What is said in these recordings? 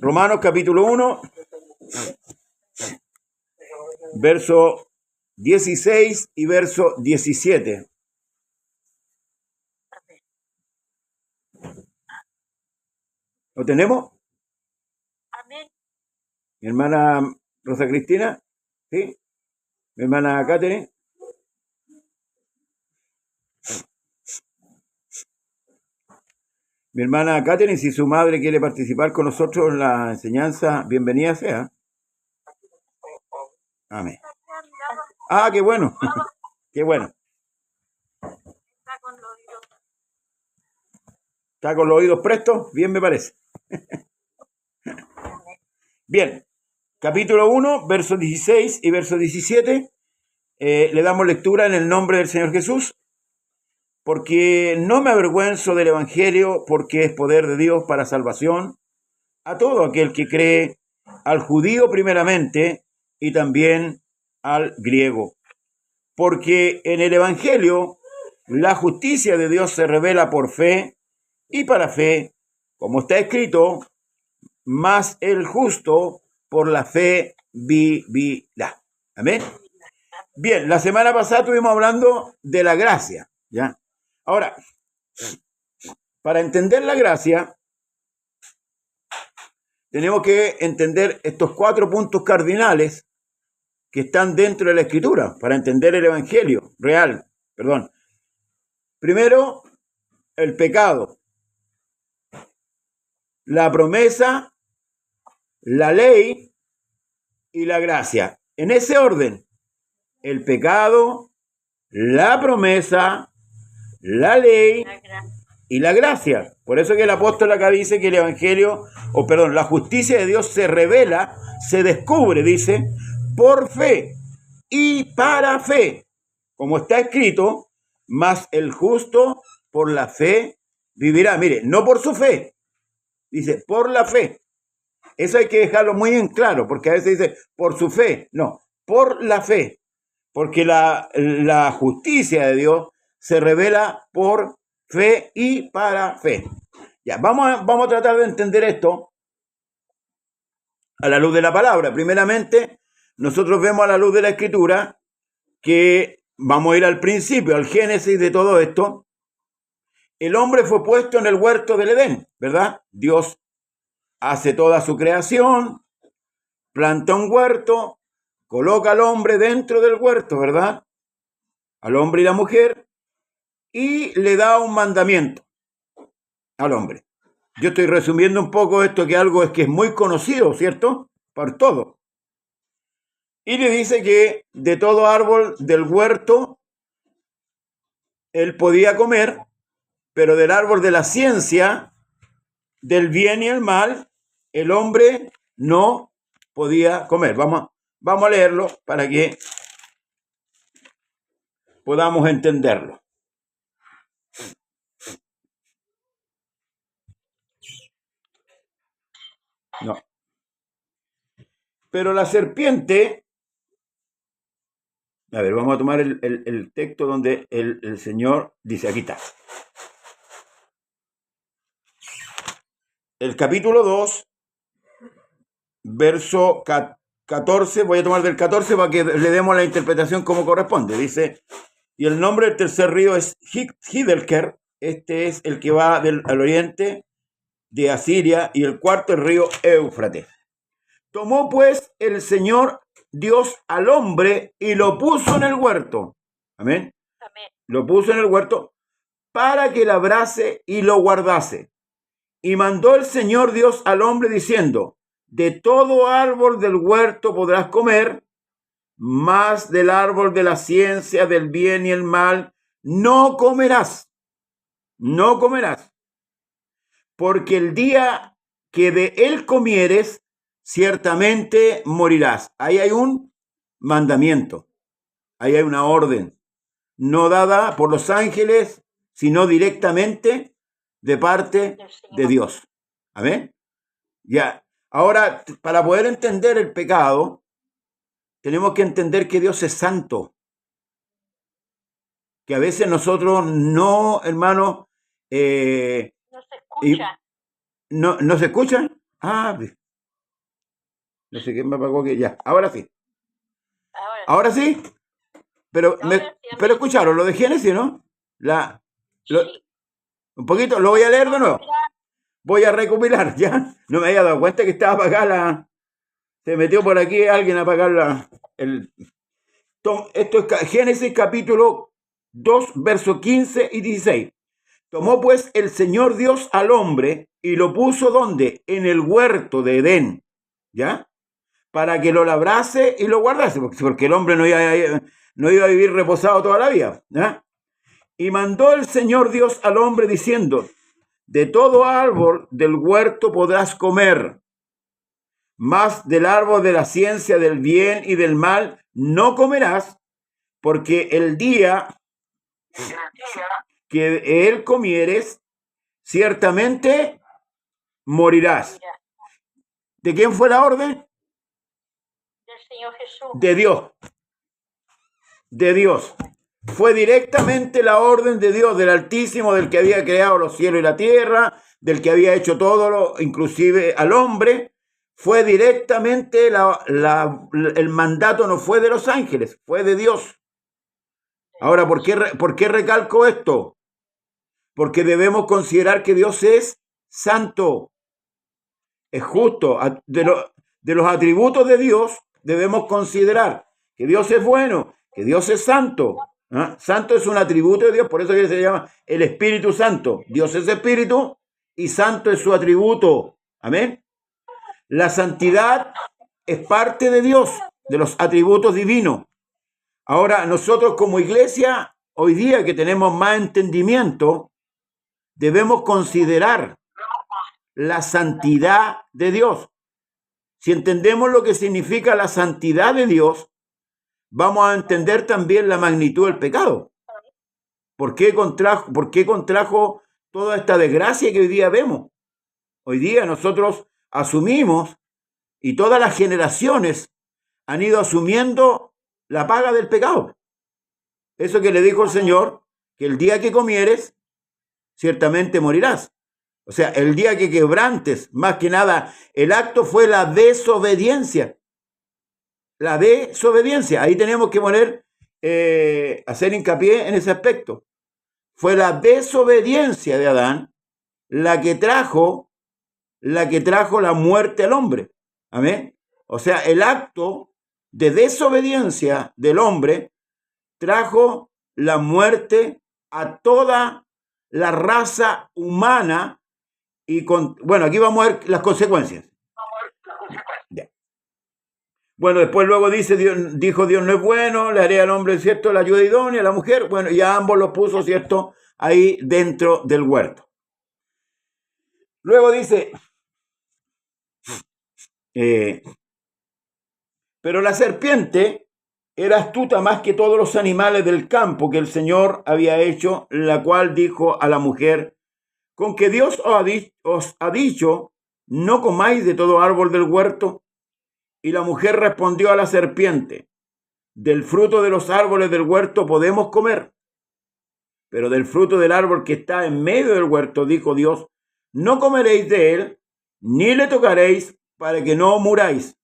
Romanos capítulo 1, verso 16 y verso 17. ¿Lo tenemos? Amén. Mi hermana Rosa Cristina, ¿sí? Mi hermana Catherine. Mi hermana Catherine, si su madre quiere participar con nosotros en la enseñanza, bienvenida sea. Amén. Ah, qué bueno. Qué bueno. ¿Está con los oídos prestos? Bien, me parece. Bien. Capítulo 1, versos 16 y verso 17. Le damos lectura en el nombre del Señor Jesús. Porque no me avergüenzo del Evangelio, porque es poder de Dios para salvación a todo aquel que cree, al judío primeramente y también al griego. Porque en el Evangelio la justicia de Dios se revela por fe y para fe, como está escrito, mas el justo por la fe vivirá. Amén. Bien, la semana pasada estuvimos hablando de la gracia, ¿ya? Ahora, para entender la gracia, tenemos que entender estos 4 puntos cardinales que están dentro de la Escritura, para entender el Evangelio real. Primero, el pecado, la promesa, la ley y la gracia. En ese orden, el pecado, la promesa, la ley y la gracia. Por eso que el apóstol acá dice que el Evangelio, la justicia de Dios se revela, se descubre, dice, por fe y para fe. Como está escrito, mas el justo por la fe vivirá. Mire, no por su fe, dice por la fe. Eso hay que dejarlo muy en claro, porque a veces dice por su fe. No, por la fe. Porque la justicia de Dios se revela por fe y para fe. Ya, vamos a tratar de entender esto a la luz de la palabra. Primeramente, nosotros vemos a la luz de la Escritura que vamos a ir al principio, al génesis de todo esto. El hombre fue puesto en el huerto del Edén, ¿verdad? Dios hace toda su creación, planta un huerto, coloca al hombre dentro del huerto, ¿verdad? Al hombre y la mujer, y le da un mandamiento al hombre. Yo estoy resumiendo un poco esto, que algo es que es muy conocido, ¿cierto? Por todo. Y le dice que de todo árbol del huerto él podía comer, pero del árbol de la ciencia, del bien y el mal, el hombre no podía comer. Vamos a leerlo para que podamos entenderlo. No. Pero la serpiente, a ver, vamos a tomar el texto donde el Señor dice, aquí está. El capítulo 2, verso 14, voy a tomar del 14 para que le demos la interpretación como corresponde. Dice, y el nombre del tercer río es Hiddeker, este es el que va al oriente de Asiria, y el cuarto el río Éufrates. Tomó pues el Señor Dios al hombre y lo puso en el huerto. Amén. Amén. Lo puso en el huerto para que labrase y lo guardase. Y mandó el Señor Dios al hombre diciendo, de todo árbol del huerto podrás comer, mas del árbol de la ciencia del bien y el mal no comerás. No comerás. Porque el día que de él comieres, ciertamente morirás. Ahí hay un mandamiento. Ahí hay una orden. No dada por los ángeles, sino directamente de parte de Dios. ¿Amén? Ya. Ahora, para poder entender el pecado, tenemos que entender que Dios es santo. Que a veces nosotros no, hermano, no se escucha. ¿No se escucha? Ah, No sé qué me apagó que ya. Ahora sí. Ahora, Ahora sí. Pero, ahora sí, pero amén. escucharon lo de Génesis, ¿no? Lo- Sí. un poquito, lo voy a leer de nuevo. Voy a recopilar, ¿ya? No me había dado cuenta que estaba apagada se metió por aquí alguien a apagar esto es Génesis capítulo 2, versos 15 y 16. Tomó pues el Señor Dios al hombre y lo puso ¿dónde? En el huerto de Edén, ¿ya? Para que lo labrase y lo guardase, porque el hombre no iba a vivir reposado toda la vida, ¿ya? Y mandó el Señor Dios al hombre diciendo, de todo árbol del huerto podrás comer, mas del árbol de la ciencia del bien y del mal no comerás, porque el día que él comieres, ciertamente morirás. Mira, ¿De quién fue la orden? del Señor Jesús. De Dios. De Dios. Fue directamente la orden de Dios, del Altísimo, del que había creado los cielos y la tierra, del que había hecho todo, inclusive al hombre. Fue directamente el mandato, no fue de los ángeles, fue de Dios. Ahora, ¿por qué recalco esto? Porque debemos considerar que Dios es santo, es justo. De los atributos de Dios debemos considerar que Dios es bueno, que Dios es santo. ¿Ah? Santo es un atributo de Dios, por eso se llama el Espíritu Santo. Dios es espíritu y santo es su atributo. Amén. La santidad es parte de Dios, de los atributos divinos. Ahora, nosotros como iglesia, hoy día que tenemos más entendimiento, debemos considerar la santidad de Dios. Si entendemos lo que significa la santidad de Dios, vamos a entender también la magnitud del pecado. ¿Por qué contrajo toda esta desgracia que hoy día vemos? Hoy día nosotros asumimos, y todas las generaciones han ido asumiendo la paga del pecado. Eso que le dijo el Señor, que el día que comieres, ciertamente morirás. O sea, el día que quebrantes, más que nada, el acto fue la desobediencia. La desobediencia. Ahí tenemos que hacer hincapié en ese aspecto. Fue la desobediencia de Adán la que trajo la muerte al hombre. Amén. O sea, el acto de desobediencia del hombre trajo la muerte a toda la raza humana y bueno, aquí vamos a ver las consecuencias. Ya. Bueno, después luego dijo Dios no es bueno, le haré al hombre, ¿cierto?, la ayuda idónea, a la mujer, bueno, y a ambos los puso, ¿cierto?, ahí dentro del huerto. Luego dice, pero la serpiente era astuta más que todos los animales del campo que el Señor había hecho, la cual dijo a la mujer, con que Dios os ha dicho, no comáis de todo árbol del huerto. Y la mujer respondió a la serpiente, del fruto de los árboles del huerto podemos comer, pero del fruto del árbol que está en medio del huerto, dijo Dios, no comeréis de él, ni le tocaréis, para que no muráis.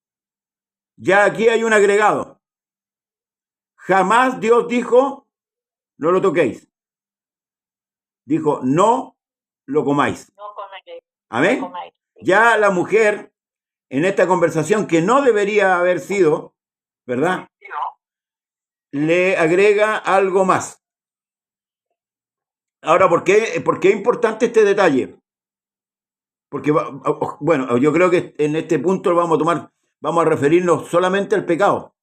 Ya aquí hay un agregado. Jamás Dios dijo, no lo toquéis. Dijo, no lo comáis. No comeréis. Amén. No comáis. Ya la mujer, en esta conversación que no debería haber sido, ¿verdad?, le agrega algo más. Ahora, ¿por qué es importante este detalle? Porque, bueno, yo creo que en este punto vamos a referirnos solamente al pecado,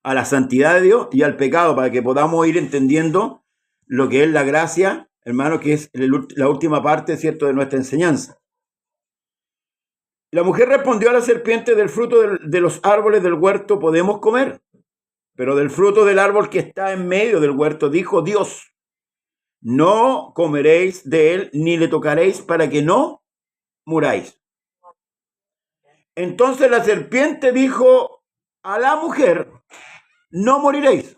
a la santidad de Dios y al pecado, para que podamos ir entendiendo lo que es la gracia, hermano, que es la última parte, ¿cierto?, de nuestra enseñanza. La mujer respondió a la serpiente, del fruto de los árboles del huerto podemos comer, pero del fruto del árbol que está en medio del huerto, dijo Dios, no comeréis de él ni le tocaréis para que no muráis. Entonces la serpiente dijo a la mujer, no moriréis.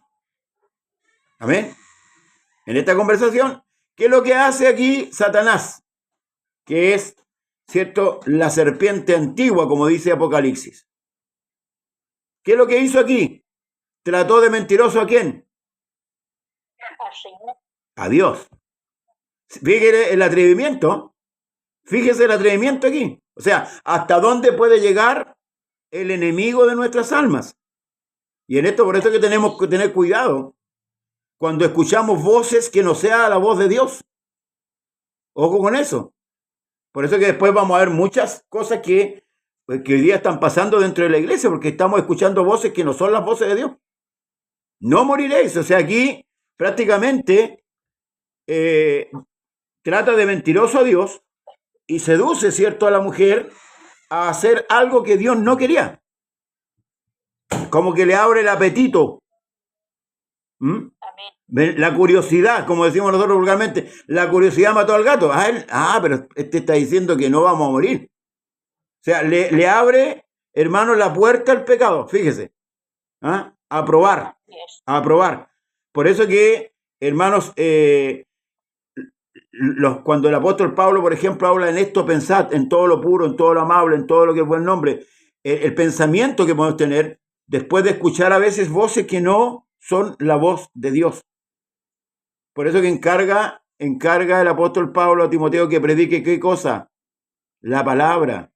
Amén. En esta conversación, ¿qué es lo que hace aquí Satanás? Que es, ¿cierto?, la serpiente antigua, como dice Apocalipsis. ¿Qué es lo que hizo aquí? ¿Trató de mentiroso a quién? Al Señor. A Dios. Fíjese el atrevimiento. Fíjese el atrevimiento aquí. O sea, ¿hasta dónde puede llegar el enemigo de nuestras almas? Y en esto, por eso que tenemos que tener cuidado cuando escuchamos voces que no sea la voz de Dios. Ojo con eso. Por eso que después vamos a ver muchas cosas que hoy día están pasando dentro de la iglesia, porque estamos escuchando voces que no son las voces de Dios. No moriréis. O sea, aquí prácticamente trata de mentiroso a Dios y seduce, ¿cierto?, a la mujer a hacer algo que Dios no quería. Como que le abre el apetito. Amén. La curiosidad, como decimos nosotros vulgarmente, la curiosidad mató al gato. Pero este está diciendo que no vamos a morir. O sea, le abre, hermano, la puerta al pecado, fíjese. A probar, Yes. a probar. Por eso que, hermanos, cuando el apóstol Pablo, por ejemplo, habla en esto, pensad en todo lo puro, en todo lo amable, en todo lo que es buen nombre, el pensamiento que podemos tener después de escuchar a veces voces que no son la voz de Dios. Por eso que encarga el apóstol Pablo a Timoteo que predique ¿qué cosa? La palabra.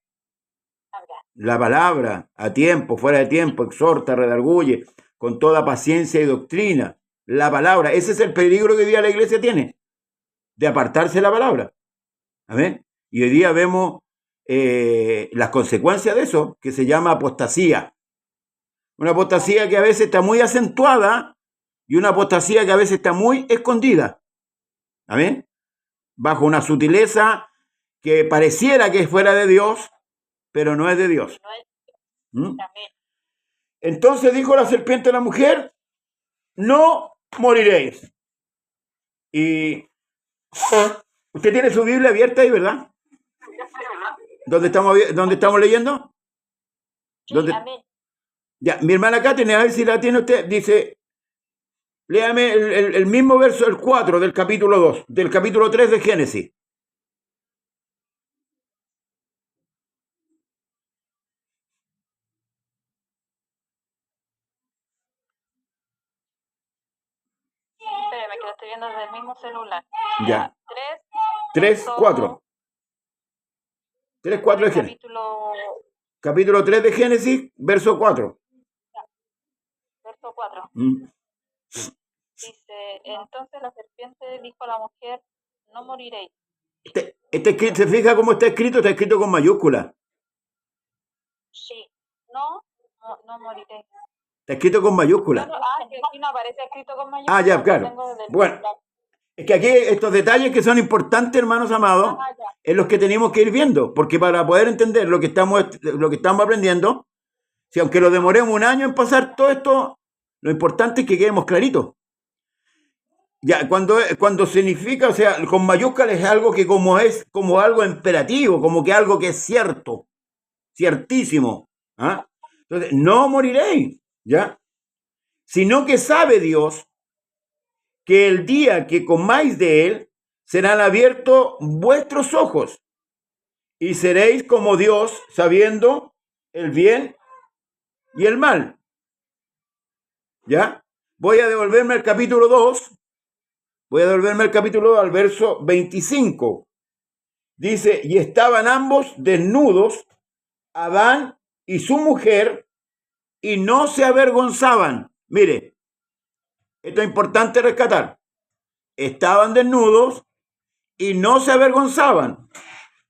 La palabra, a tiempo, fuera de tiempo, exhorta, redarguye, con toda paciencia y doctrina. La palabra, ese es el peligro que hoy día la iglesia tiene, de apartarse de la palabra. ¿Amén? Y hoy día vemos las consecuencias de eso, que se llama apostasía. Una apostasía que a veces está muy acentuada y una apostasía que a veces está muy escondida. ¿Amén? Bajo una sutileza que pareciera que es fuera de Dios, pero no es de Dios. Amén. Entonces dijo la serpiente a la mujer, no moriréis. Y usted tiene su Biblia abierta ahí, ¿verdad? ¿Dónde estamos leyendo? Sí, ¿Dónde? amén. Ya, mi hermana acá tiene, a ver si la tiene usted, dice, léame el mismo verso, el 4 del capítulo 2, del capítulo 3 de Génesis. Espérame, que lo estoy viendo desde el mismo celular. Ya. 3, 3, 4. 3, 4 de Génesis. Capítulo 3 de Génesis, verso 4. Verso 4. Dice, entonces la serpiente dijo a la mujer, no moriréis. ¿Se fija cómo está escrito? Está escrito con mayúscula. Sí, no moriréis. Está escrito con mayúscula. Que aquí no aparece escrito con mayúscula. Ya, claro. Bueno, es que aquí estos detalles que son importantes, hermanos amados, es los que tenemos que ir viendo, porque para poder entender lo que estamos aprendiendo, si aunque lo demoremos un año en pasar todo esto, lo importante es que quedemos claritos. Ya, cuando significa, o sea, con mayúsculas es algo que es como algo imperativo, como que algo que es cierto, ciertísimo. Entonces, no moriréis, ¿ya? Sino que sabe Dios que el día que comáis de él, serán abiertos vuestros ojos y seréis como Dios, sabiendo el bien y el mal. ¿Ya? Voy a devolverme al capítulo 2. Voy a devolverme al capítulo 2, al verso 25. Dice, y estaban ambos desnudos, Adán y su mujer, y no se avergonzaban. Mire, esto es importante rescatar. Estaban desnudos y no se avergonzaban.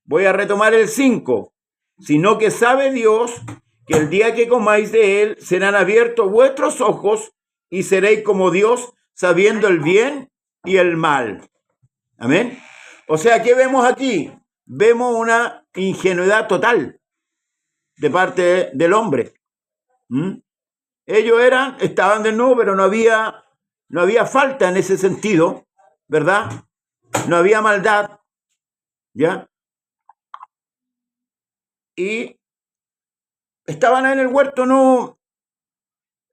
Voy a retomar el 5. Sino que sabe Dios que el día que comáis de él serán abiertos vuestros ojos y seréis como Dios, sabiendo el bien y el mal. Amén. O sea, ¿qué vemos aquí? Vemos una ingenuidad total de parte del hombre. Ellos estaban desnudos, pero no había falta en ese sentido, ¿verdad? No había maldad, ¿ya? Y estaban en el huerto, no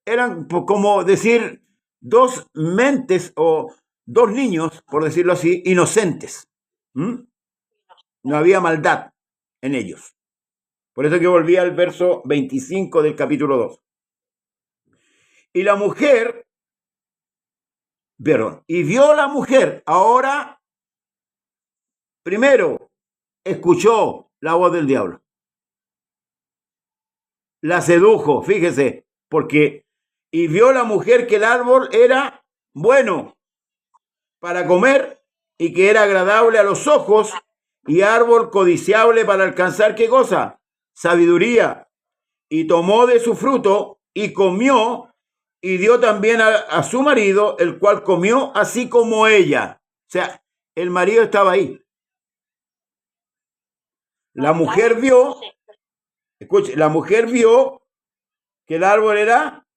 eran como decir dos mentes o dos niños, por decirlo así, inocentes. No había maldad en ellos. Por eso que volví al verso 25 del capítulo 2. Y la mujer, perdón, y vio la mujer, ahora, primero, escuchó la voz del diablo. La sedujo, fíjese, porque, y vio la mujer que el árbol era bueno para comer y que era agradable a los ojos y árbol codiciable para alcanzar, ¿qué cosa? Sabiduría. Y tomó de su fruto y comió y dio también a su marido, el cual comió así como ella. O sea, el marido estaba ahí. La mujer vio, escuche, la mujer vio que el árbol era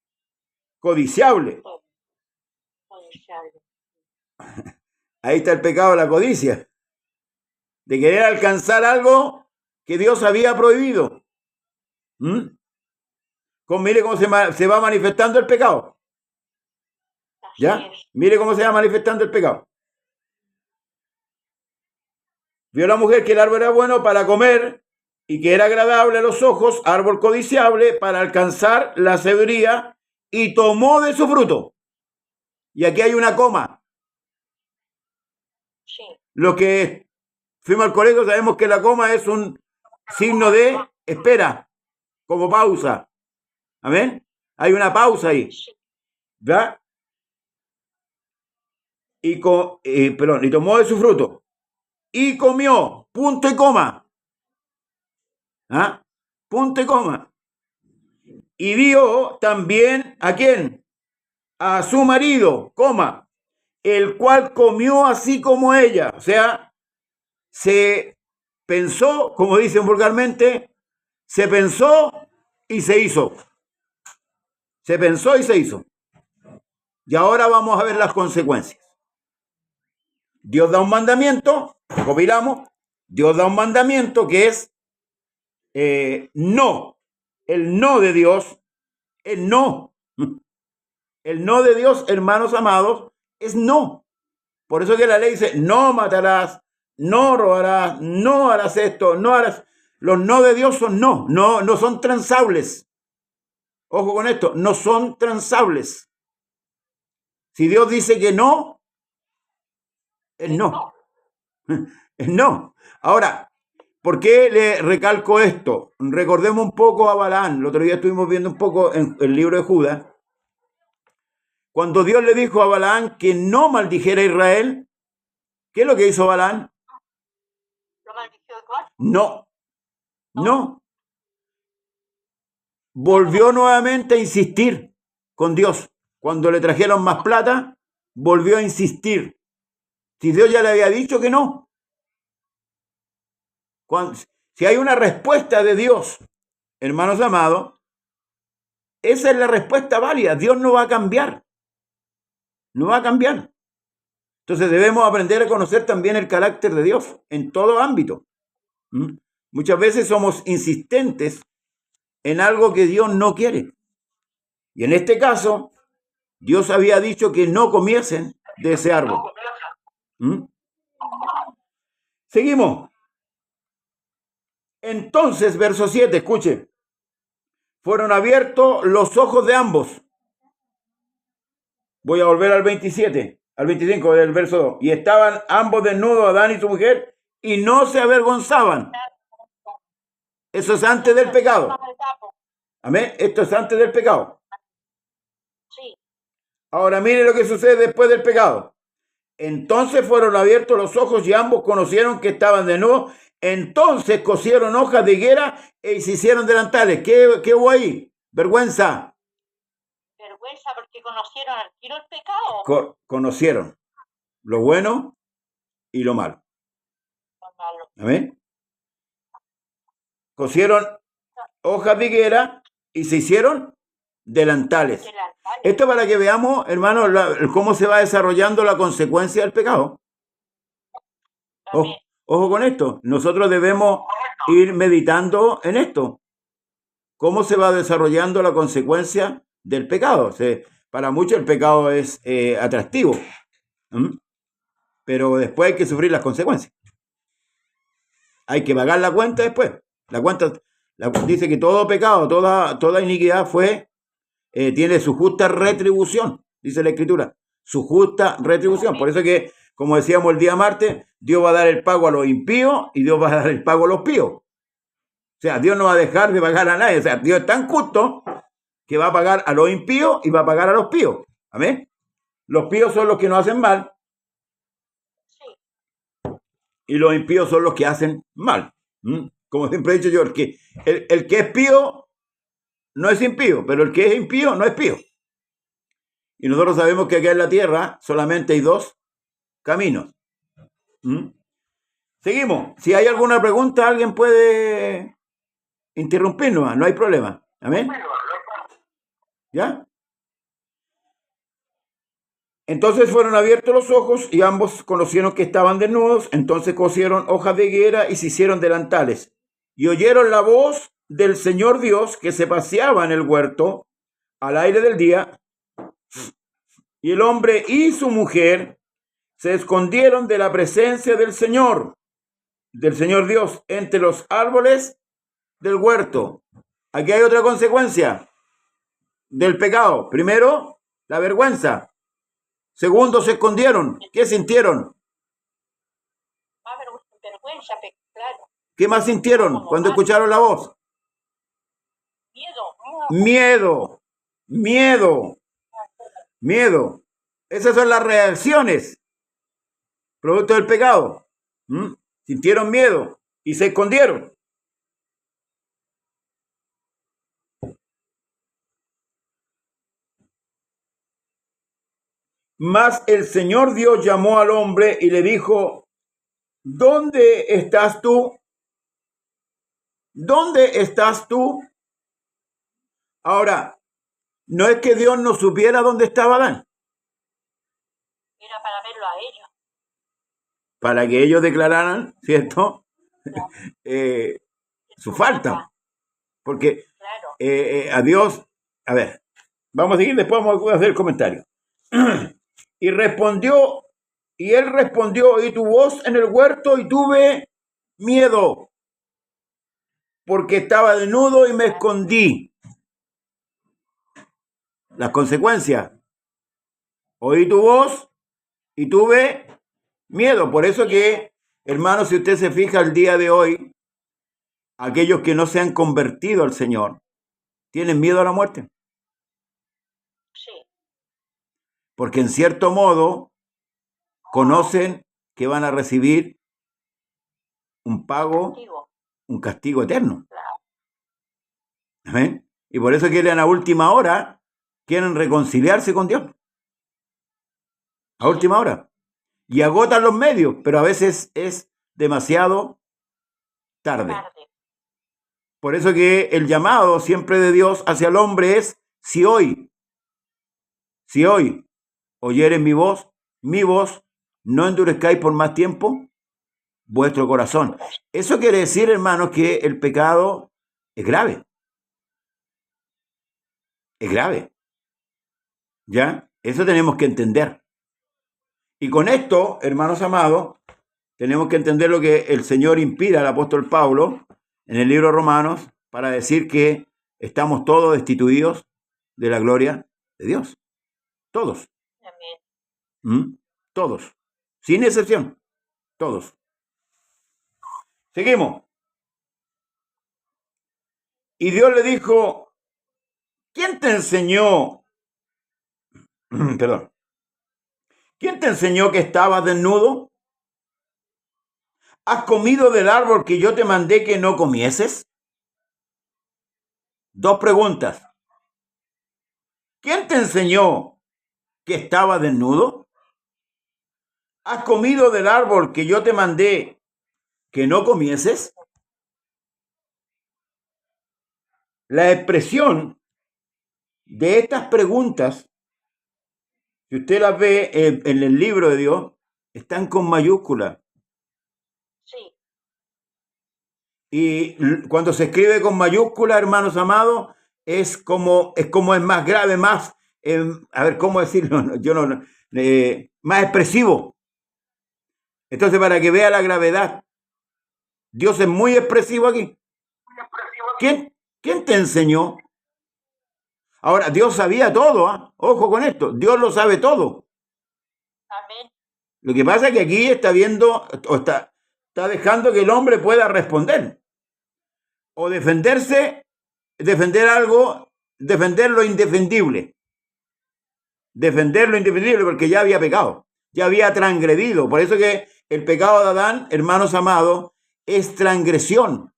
codiciable. Ahí está el pecado de la codicia, de querer alcanzar algo que Dios había prohibido. Mire cómo se va manifestando el pecado. ¿Ya? Mire cómo se va manifestando el pecado. Vio la mujer que el árbol era bueno para comer y que era agradable a los ojos, árbol codiciable para alcanzar la sabiduría, y tomó de su fruto. Y aquí hay una coma. Sí. Los que fuimos al colegio sabemos que la coma es un signo de espera, como pausa. ¿Amén? Hay una pausa ahí. ¿Verdad? Y tomó de su fruto. Y comió, punto y coma. ¿Ah? Punto y coma. Y dio también, ¿a quién? A su marido, coma, el cual comió así como ella. O sea, se pensó, como dicen vulgarmente, se pensó y se hizo. Se pensó y se hizo. Y ahora vamos a ver las consecuencias. Dios da un mandamiento, recopilamos, Dios da un mandamiento que es no. El no de Dios es no. El no de Dios, hermanos amados, es no. Por eso que la ley dice, no matarás, no robarás, no harás esto, no harás. Los no de Dios son no, no son transables. Ojo con esto, no son transables. Si Dios dice que no, es no. Es no. Ahora, ¿por qué le recalco esto? Recordemos un poco a Balaam. El otro día estuvimos viendo un poco en el libro de Judas. Cuando Dios le dijo a Balaam que no maldijera a Israel, ¿qué es lo que hizo Balaam? ¿Lo maldició igual? No. Volvió nuevamente a insistir con Dios. Cuando le trajeron más plata, volvió a insistir. Si Dios ya le había dicho que no. Si hay una respuesta de Dios, hermanos amados, esa es la respuesta válida. Dios no va a cambiar. No va a cambiar. Entonces debemos aprender a conocer también el carácter de Dios en todo ámbito. Muchas veces somos insistentes en algo que Dios no quiere. Y en este caso, Dios había dicho que no comiesen de ese árbol. Seguimos. Entonces, verso 7, escuche. Fueron abiertos los ojos de ambos. Voy a volver al 27, al 25 del verso 2. Y estaban ambos desnudos, Adán y su mujer, y no se avergonzaban. Eso es antes del pecado. Amén. Esto es antes del pecado. Sí. Ahora mire lo que sucede después del pecado. Entonces fueron abiertos los ojos y ambos conocieron que estaban desnudos. Entonces cosieron hojas de higuera y se hicieron delantales. ¿Qué hubo ahí? Vergüenza. Vergüenza porque conocieron al tiro el pecado. Conocieron lo bueno y lo malo. ¿Amén? Cosieron hojas de higuera y se hicieron delantales. Esto para que veamos, hermanos, cómo se va desarrollando la consecuencia del pecado. Ojo con esto. Nosotros debemos ir meditando en esto. ¿Cómo se va desarrollando la consecuencia del pecado? O sea, para muchos el pecado es atractivo. Pero después hay que sufrir las consecuencias. Hay que pagar la cuenta después. La cuenta dice que todo pecado, toda iniquidad fue tiene su justa retribución, dice la Escritura, su justa retribución. Por eso que, como decíamos el día martes, Dios va a dar el pago a los impíos y Dios va a dar el pago a los píos. O sea, Dios no va a dejar de pagar a nadie. O sea, Dios es tan justo que va a pagar a los impíos y va a pagar a los píos. Amén. Los píos son los que no hacen mal y los impíos son los que hacen mal. Como siempre he dicho yo, el que es pío no es impío, pero el que es impío no es pío. Y nosotros sabemos que acá en la tierra solamente hay dos caminos. Seguimos. Si hay alguna pregunta, alguien puede interrumpirnos, no hay problema. Amén. ¿Ya? Entonces fueron abiertos los ojos y ambos conocieron que estaban desnudos. Entonces cosieron hojas de higuera y se hicieron delantales. Y oyeron la voz del Señor Dios que se paseaba en el huerto al aire del día. Y el hombre y su mujer se escondieron de la presencia del Señor Dios, entre los árboles del huerto. Aquí hay otra consecuencia del pecado. Primero, la vergüenza. Segundo, se escondieron. ¿Qué sintieron? Vergüenza, claro. ¿Qué más sintieron cuando escucharon la voz? Miedo. Miedo. Esas son las reacciones producto del pecado. Sintieron miedo y se escondieron. Mas el Señor Dios llamó al hombre y le dijo: ¿dónde estás tú? ¿Dónde estás tú? Ahora, no es que Dios no supiera dónde estaba Adán. Era para verlo a ellos. Para que ellos declararan, ¿cierto? Su falta. Porque a Dios, a ver, vamos a seguir, después vamos a hacer el comentario. Y él respondió, oí tu voz en el huerto y tuve miedo, porque estaba desnudo y me escondí. Las consecuencias. Oí tu voz y tuve miedo. Por eso que, hermano, si usted se fija el día de hoy, aquellos que no se han convertido al Señor, tienen miedo a la muerte. Sí. Porque en cierto modo conocen que van a recibir un pago, un castigo eterno. ¿Amén? Y por eso quieren a última hora, quieren reconciliarse con Dios. A última hora. Y agotan los medios, pero a veces es demasiado tarde. Por eso que el llamado siempre de Dios hacia el hombre es: si hoy oyeres mi voz, no endurezcáis por más tiempo vuestro corazón. Eso quiere decir, hermanos, que el pecado es grave. Es grave. ¿Ya? Eso tenemos que entender. Y con esto, hermanos amados, tenemos que entender lo que el Señor inspira al apóstol Pablo en el libro de Romanos para decir que estamos todos destituidos de la gloria de Dios. Todos. Todos. Sin excepción. Todos. Seguimos. Y Dios le dijo: ¿quién te enseñó? Perdón. ¿Quién te enseñó que estabas desnudo? ¿Has comido del árbol que yo te mandé que no comieses? Dos preguntas. ¿Quién te enseñó que estabas desnudo? ¿Has comido del árbol que yo te mandé que no comieses? La expresión de estas preguntas, si usted las ve en el libro de Dios, están con mayúsculas. Sí. Y cuando se escribe con mayúsculas, hermanos amados, es como es más grave, más, a ver, ¿cómo decirlo? Más expresivo. Entonces, para que vea la gravedad, Dios es muy expresivo aquí. ¿Quién te enseñó? Ahora, Dios sabía todo, ¿eh? Ojo con esto, Dios lo sabe todo. Amén. Lo que pasa es que aquí está viendo, o está dejando que el hombre pueda responder. O defenderse, defender algo, defender lo indefendible. Defender lo indefendible porque ya había pecado, ya había transgredido. Por eso que el pecado de Adán, hermanos amados, es transgresión.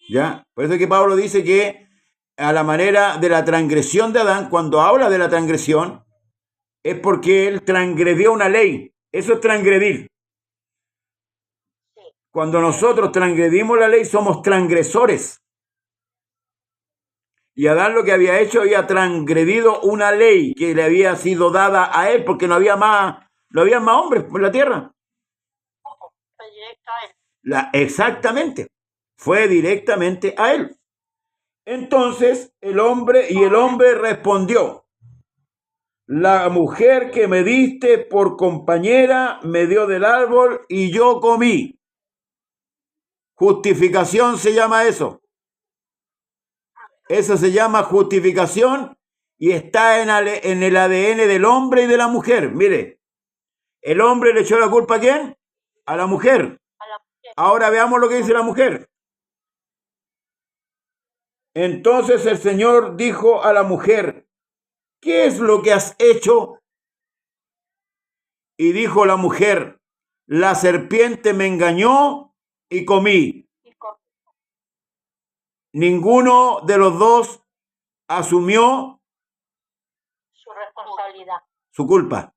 ¿Ya? Por eso que Pablo dice que a la manera de la transgresión de Adán, cuando habla de la transgresión, es porque él transgredió una ley. Eso es transgredir. Cuando nosotros transgredimos la ley, somos transgresores. Y Adán lo que había hecho, había transgredido una ley que le había sido dada a él, porque no había más hombres en la tierra. Fue directo a él. Exactamente. Fue directamente a él. Entonces el hombre respondió: la mujer que me diste por compañera me dio del árbol y yo comí. Justificación se llama eso. Eso se llama justificación y está en el ADN del hombre y de la mujer. Mire, el hombre le echó la culpa ¿a quién? A la mujer. Ahora veamos lo que dice la mujer. Entonces el Señor dijo a la mujer: ¿qué es lo que has hecho? Y dijo la mujer: la serpiente me engañó y comí. Ninguno de los dos asumió su responsabilidad, su culpa.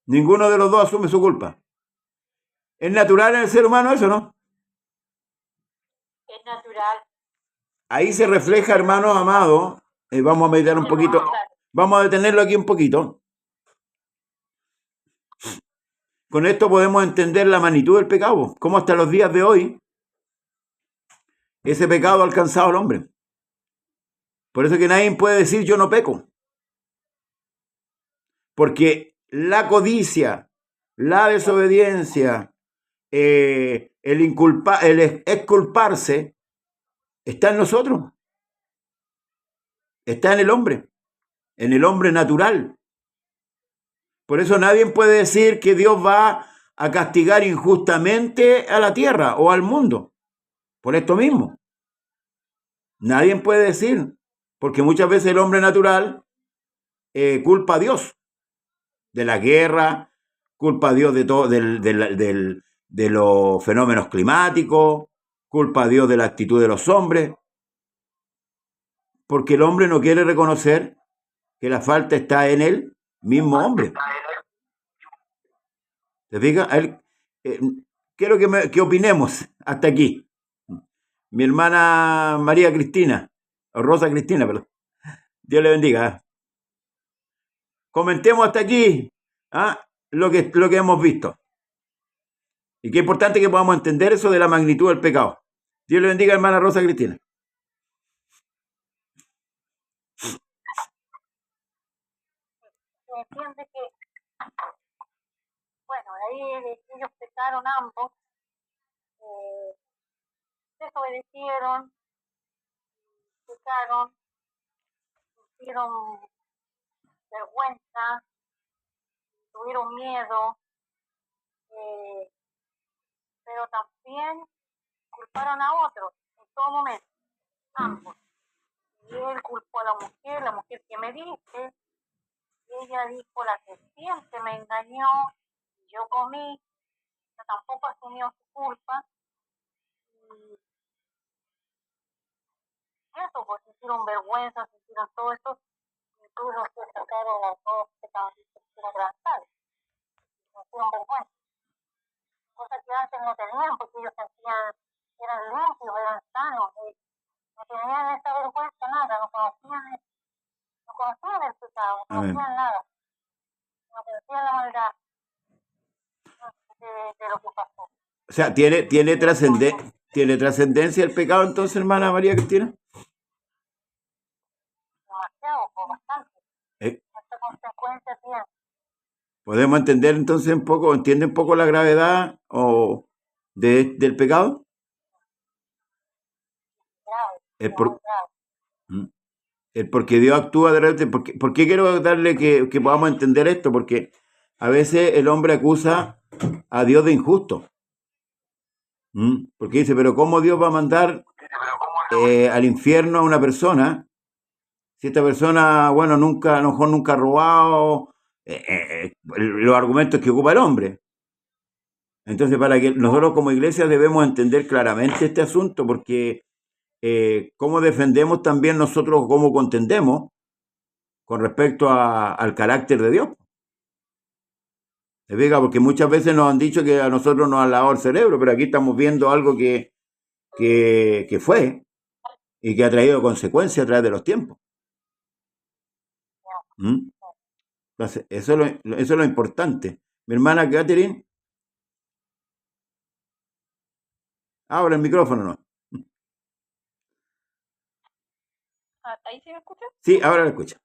Ninguno de los dos asume su culpa. ¿Es natural en el ser humano eso, no? Es natural. Ahí se refleja, hermanos amados. Vamos a meditar un poquito. Vamos a detenerlo aquí un poquito. Con esto podemos entender la magnitud del pecado. Cómo hasta los días de hoy ese pecado ha alcanzado al hombre. Por eso que nadie puede decir yo no peco. Porque la codicia, la desobediencia, el exculparse, está en nosotros. Está en el hombre natural. Por eso nadie puede decir que Dios va a castigar injustamente a la tierra o al mundo. Por esto mismo. Nadie puede decir, porque muchas veces el hombre natural culpa a Dios de la guerra, culpa a Dios de todo, de los fenómenos climáticos, culpa a Dios de la actitud de los hombres, porque el hombre no quiere reconocer que la falta está en él mismo hombre. ¿Te fijas? Quiero que opinemos hasta aquí. Mi hermana María Cristina, o Rosa Cristina, perdón. Dios le bendiga. Comentemos hasta aquí lo que hemos visto. Y qué importante que podamos entender eso de la magnitud del pecado. Dios le bendiga, hermana Rosa Cristina. Se entiende que, bueno, ahí ellos pecaron ambos, desobedecieron, pecaron, sintieron vergüenza, tuvieron miedo, pero también culparon a otros en todo momento, ambos. Y él culpó a la mujer que me diste, y ella dijo, la serpiente me engañó, y yo comí, pero tampoco asumió su culpa. Y eso, pues sintieron vergüenza, sintieron todo esto, incluso se sacaron las dos que estaban transadas, sintieron vergüenza. Cosas que antes no tenían, porque ellos sentían, eran limpios, eran sanos, no tenían esa vergüenza, nada, no conocían el pecado, no conocían nada, no conocían la maldad de lo que pasó. O sea, ¿tiene trascendencia el pecado entonces, hermana María Cristina? Demasiado, bastante. Esta consecuencia tiene. ¿Podemos entender entonces entiende un poco la gravedad del pecado? Grave. Es porque Dios actúa de repente. ¿Por qué quiero darle que podamos entender esto? Porque a veces el hombre acusa a Dios de injusto. Porque dice, pero ¿cómo Dios va a mandar al infierno a una persona si esta persona, bueno, nunca, a lo mejor nunca ha robado? Los argumentos que ocupa el hombre. Entonces, para que nosotros como iglesia debemos entender claramente este asunto, porque cómo defendemos también nosotros, cómo contendemos con respecto al carácter de Dios. ¿Se fija? Porque muchas veces nos han dicho que a nosotros nos han lavado el cerebro, pero aquí estamos viendo algo que fue y que ha traído consecuencias a través de los tiempos. Entonces, eso es lo importante. Mi hermana Catherine, ahora el micrófono, ¿no? ¿Ahí sí me escucha? Sí, ahora lo escucha.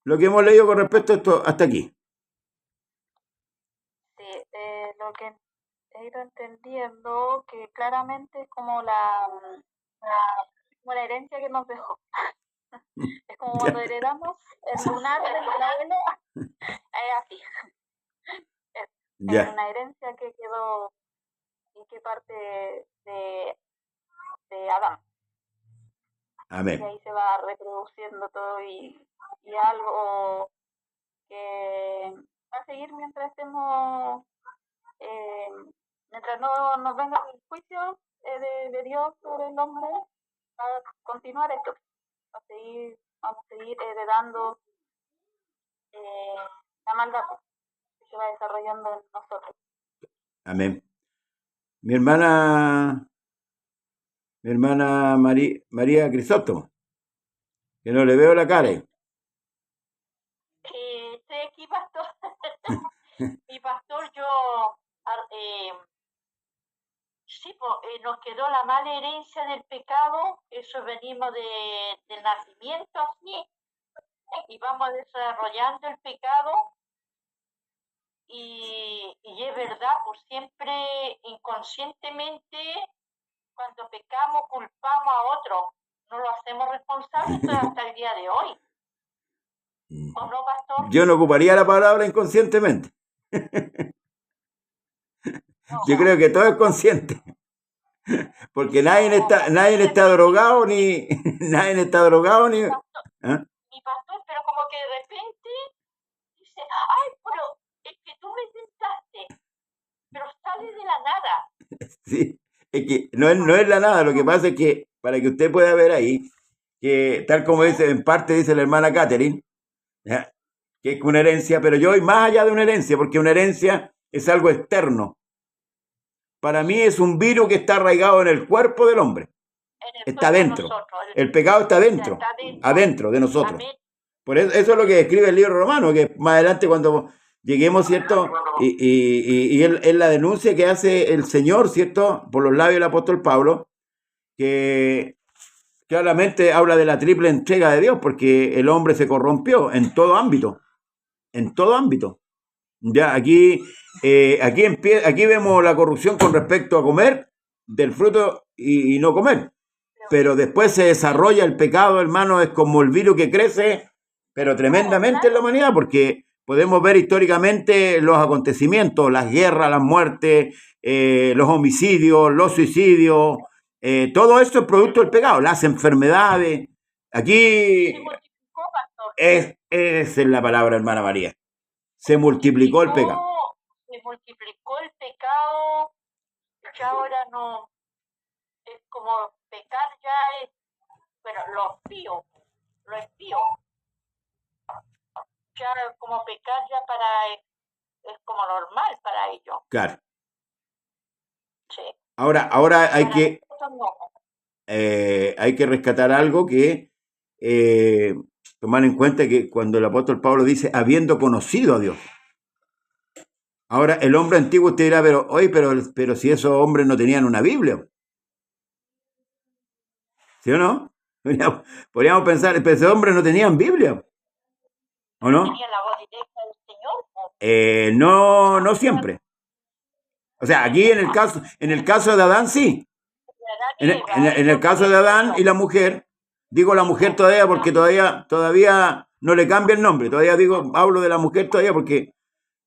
Lo que hemos leído con respecto a esto hasta aquí. Sí, lo que he ido entendiendo que claramente es como la herencia que nos dejó. Es como cuando heredamos el lunar del abuelo, es así. Es una herencia que quedó y que parte de Adán. Amén. Y ahí se va reproduciendo todo y algo que va a seguir mientras estemos, mientras no nos venga el juicio de Dios sobre el hombre, va a continuar esto. Vamos a seguir heredando la maldad que se va desarrollando en nosotros. Amén. Mi hermana María Crisóstomo, que no le veo la cara. Estoy aquí, pastor. Mi pastor, yo sí, nos quedó la mala herencia del pecado, eso venimos del nacimiento así, y vamos desarrollando el pecado, y es verdad, pues siempre inconscientemente, cuando pecamos, culpamos a otro, no lo hacemos responsable hasta el día de hoy. ¿O no, pastor? Yo no ocuparía la palabra inconscientemente. Yo creo que todo es consciente. Porque nadie está drogado ni nadie está drogado ni. Mi pastor, pero como que de repente dice, ay, pero es que tú me tentaste, pero sale de la nada. Sí, es que no es la nada. Lo que pasa es que, para que usted pueda ver ahí, que tal como dice, en parte dice la hermana Catherine, que es una herencia, pero yo voy más allá de una herencia, porque una herencia es algo externo. Para mí es un virus que está arraigado en el cuerpo del hombre. Está dentro. El pecado está dentro, adentro de nosotros. Por eso es lo que describe el libro romano, que más adelante cuando lleguemos, ¿cierto? Y él la denuncia que hace el Señor, ¿cierto? Por los labios del apóstol Pablo, que claramente habla de la triple entrega de Dios, porque el hombre se corrompió en todo ámbito. En todo ámbito. Ya, aquí vemos la corrupción con respecto a comer del fruto y no comer. Pero después se desarrolla el pecado, hermano, es como el virus que crece, pero tremendamente en la humanidad, porque podemos ver históricamente los acontecimientos, las guerras, las muertes, los homicidios, los suicidios, todo esto es producto del pecado, las enfermedades. Aquí esa es la palabra, hermana María. Se multiplicó el pecado. Se multiplicó el pecado, que ahora no es como pecar ya es, bueno, lo espío. Ya como pecar ya es como normal para ellos. Claro. Sí. Ahora hay que rescatar algo que tomar en cuenta, que cuando el apóstol Pablo dice, habiendo conocido a Dios. Ahora, el hombre antiguo usted dirá, pero si esos hombres no tenían una Biblia. ¿Sí o no? Podríamos pensar, pero esos hombres no tenían Biblia. ¿O no? ¿Tenían la voz directa del Señor? No siempre. O sea, aquí en el caso de Adán sí. En el caso de Adán y la mujer, digo la mujer todavía porque todavía no le cambia el nombre, todavía hablo de la mujer todavía porque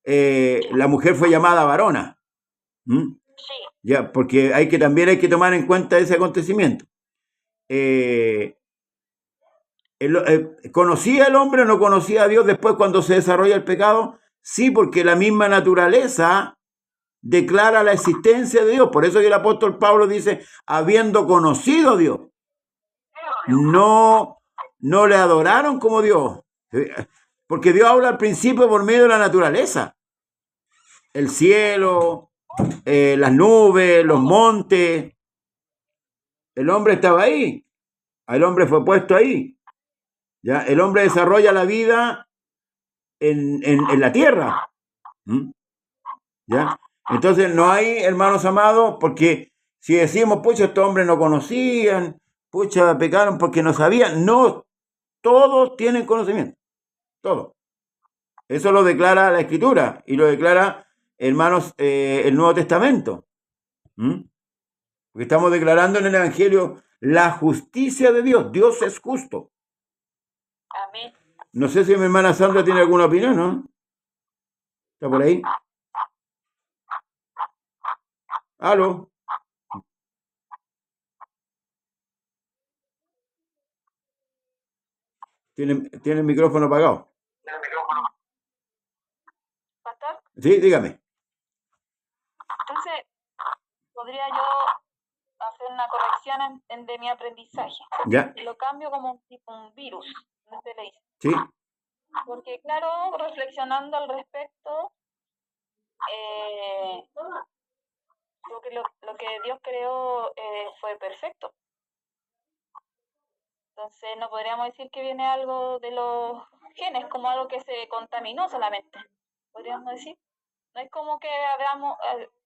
la mujer fue llamada varona. ¿Mm? Sí, Ya, porque también hay que tomar en cuenta ese acontecimiento. ¿Conocía el hombre o no conocía a Dios después cuando se desarrolla el pecado? Sí, porque la misma naturaleza declara la existencia de Dios. Por eso que el apóstol Pablo dice, habiendo conocido a Dios, no le adoraron como Dios. Porque Dios habla al principio por medio de la naturaleza. El cielo, las nubes, los montes. El hombre estaba ahí. El hombre fue puesto ahí. ¿Ya? El hombre desarrolla la vida en la tierra. ¿Mm? ¿Ya? Entonces no hay, hermanos amados, porque si decimos, pucha, estos hombres no conocían, pucha, pecaron porque no sabían, no, todos tienen conocimiento, todos. Eso lo declara la Escritura y lo declara, hermanos, el Nuevo Testamento. ¿Mm? Porque estamos declarando en el Evangelio la justicia de Dios. Dios es justo. amén. No sé si mi hermana Sandra tiene alguna opinión, ¿no? ¿Está por ahí? ¿Aló? Tiene el micrófono apagado. Pastor, Sí, dígame. entonces, ¿podría yo hacer una corrección de mi aprendizaje? ¿Ya? Y lo cambio como un virus, ¿no se le dice? Sí. Porque claro, reflexionando al respecto, lo que Dios creó fue perfecto. Entonces no podríamos decir que viene algo de los genes, como algo que se contaminó solamente. Podríamos decir. No es como que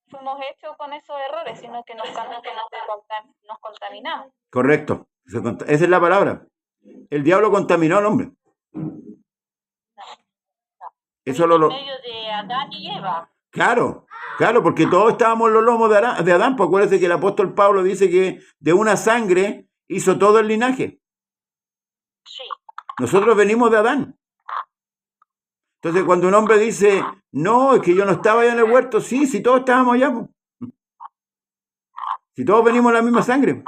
fuimos hechos con esos errores, sino que nos contaminamos. Correcto. Esa es la palabra. El diablo contaminó al hombre. Eso En medio de Adán y Eva. Claro, porque todos estábamos en los lomos de Adán. Pues acuérdense que el apóstol Pablo dice que de una sangre hizo todo el linaje. Sí. Nosotros venimos de Adán. Entonces, cuando un hombre dice, no, es que yo no estaba allá en el huerto, sí, si todos estábamos allá. Si todos venimos de la misma sangre.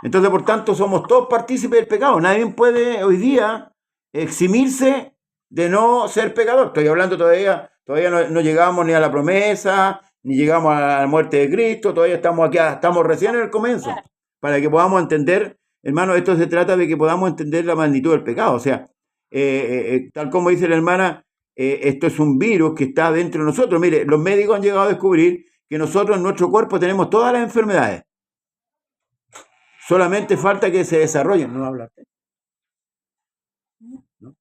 Entonces, por tanto, somos todos partícipes del pecado. Nadie puede hoy día eximirse de no ser pecador. Estoy hablando todavía no llegamos ni a la promesa, ni llegamos a la muerte de Cristo, todavía estamos aquí, estamos recién en el comienzo. Para que podamos entender, hermano, esto se trata de que podamos entender la magnitud del pecado. O sea, tal como dice la hermana, esto es un virus que está dentro de nosotros. Mire, los médicos han llegado a descubrir que nosotros en nuestro cuerpo tenemos todas las enfermedades. Solamente falta que se desarrollen. No hablaste. ¿No?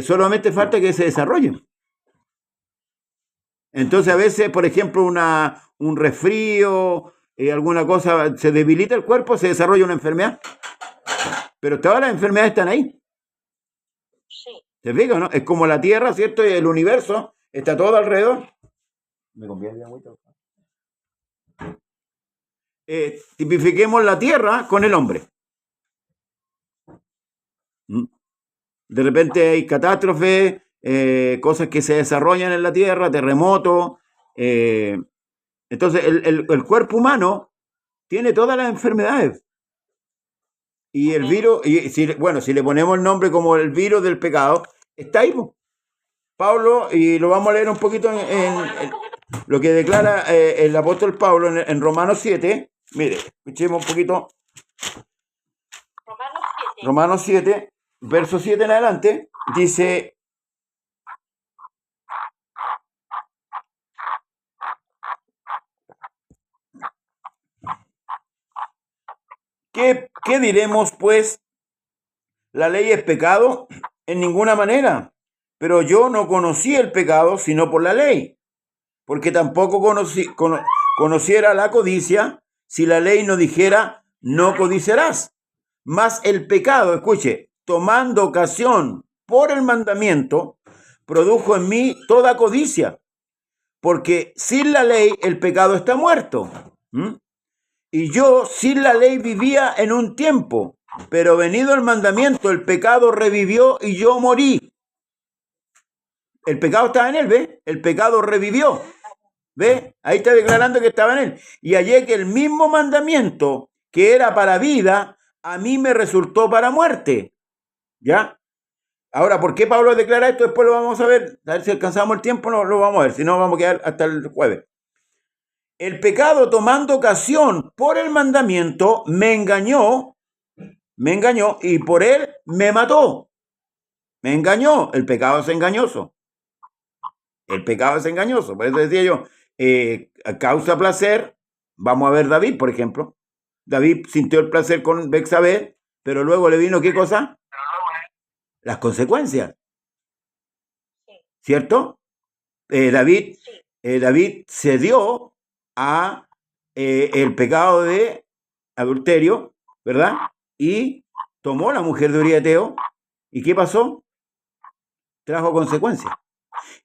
Solamente falta que se desarrollen. Entonces a veces, por ejemplo, un resfrío, alguna cosa, se debilita el cuerpo, se desarrolla una enfermedad. Pero todas las enfermedades están ahí. Sí. ¿Te fijas, no? Es como la Tierra, ¿cierto? Y el universo está todo alrededor. ¿Me conviene la agüita? Tipifiquemos la Tierra con el hombre. De repente hay catástrofes, cosas que se desarrollan en la Tierra, terremotos. Entonces, el cuerpo humano tiene todas las enfermedades. Y el virus, si le ponemos el nombre como el virus del pecado, está ahí. Pablo, y lo vamos a leer un poquito en lo que declara el apóstol Pablo en Romanos 7. Mire, escuchemos un poquito. Romanos 7, verso 7 en adelante, dice: ¿Qué diremos, pues? ¿La ley es pecado? En ninguna manera. Pero yo no conocí el pecado sino por la ley, porque tampoco conociera la codicia si la ley no dijera, no codiciarás. Mas el pecado, escuche, tomando ocasión por el mandamiento, produjo en mí toda codicia, porque sin la ley el pecado está muerto. Y yo sin la ley vivía en un tiempo, pero venido el mandamiento, el pecado revivió y yo morí. El pecado estaba en él, ¿ve? El pecado revivió, ¿ve? Ahí está declarando que estaba en él. Y hallé que el mismo mandamiento que era para vida, a mí me resultó para muerte. ¿Ya? Ahora, ¿por qué Pablo declara esto? Después lo vamos a ver si alcanzamos el tiempo, no lo vamos a ver, si no vamos a quedar hasta el jueves. El pecado, tomando ocasión por el mandamiento, me engañó y por él me mató. Me engañó. El pecado es engañoso. El pecado es engañoso. Por eso decía yo, causa placer. Vamos a ver David, por ejemplo. David sintió el placer con Betsabé, pero luego le vino ¿qué cosa? Las consecuencias. ¿Cierto? David cedió a el pecado de adulterio, ¿verdad? Y tomó la mujer de Uriateo. ¿Y qué pasó? Trajo consecuencias.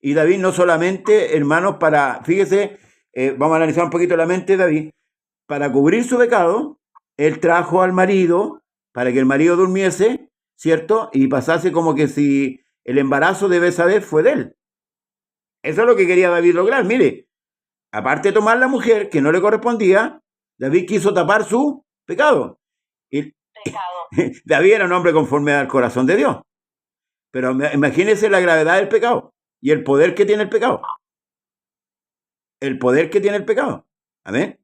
Y David no solamente, hermanos, fíjese, vamos a analizar un poquito la mente de David, para cubrir su pecado, él trajo al marido para que el marido durmiese, ¿cierto? Y pasase como que si el embarazo de Betsabé fue de él. Eso es lo que quería David lograr. Mire, aparte de tomar la mujer que no le correspondía, David quiso tapar su pecado. Y David era un hombre conforme al corazón de Dios. Pero imagínense la gravedad del pecado y el poder que tiene el pecado. El poder que tiene el pecado. Amén.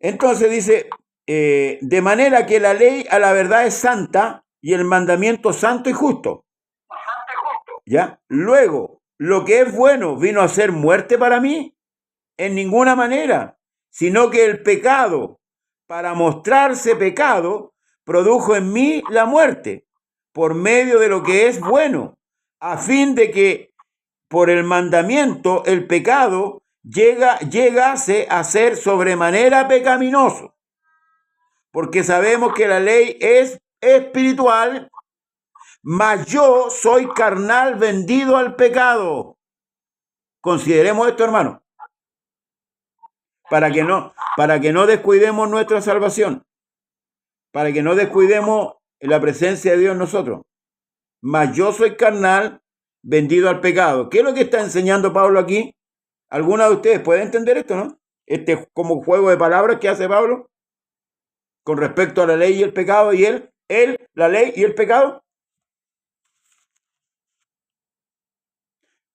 Entonces dice, de manera que la ley a la verdad es santa y el mandamiento santo y justo. ¿Ya? Luego, lo que es bueno vino a ser muerte para mí en ninguna manera, sino que el pecado, para mostrarse pecado, produjo en mí la muerte por medio de lo que es bueno, a fin de que por el mandamiento el pecado llegase a ser sobremanera pecaminoso, porque sabemos que la ley es espiritual, mas yo soy carnal vendido al pecado. Consideremos esto, hermano, para que no descuidemos nuestra salvación, para que no descuidemos la presencia de Dios en nosotros. Mas yo soy carnal vendido al pecado. ¿Qué es lo que está enseñando Pablo aquí? ¿Alguna de ustedes puede entender esto, no? Este como juego de palabras que hace Pablo con respecto a la ley y el pecado, y él, la ley y el pecado.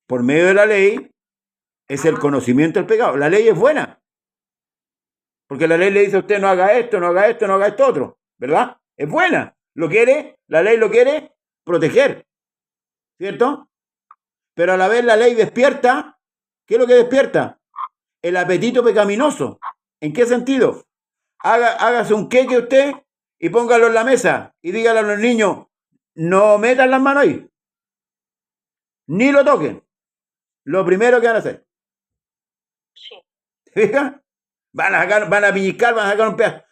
Por medio de la ley es el conocimiento del pecado. La ley es buena, porque la ley le dice a usted no haga esto, no haga esto, no haga esto otro, ¿verdad? Es buena. La ley lo quiere proteger, ¿cierto? Pero a la vez la ley despierta. ¿Qué es lo que despierta? El apetito pecaminoso. ¿En qué sentido? Hágase un queque usted y póngalo en la mesa y dígale a los niños, no metan las manos ahí, ni lo toquen. Lo primero que van a hacer. Sí. ¿Fija? Van a piñicar, van a sacar un pedazo.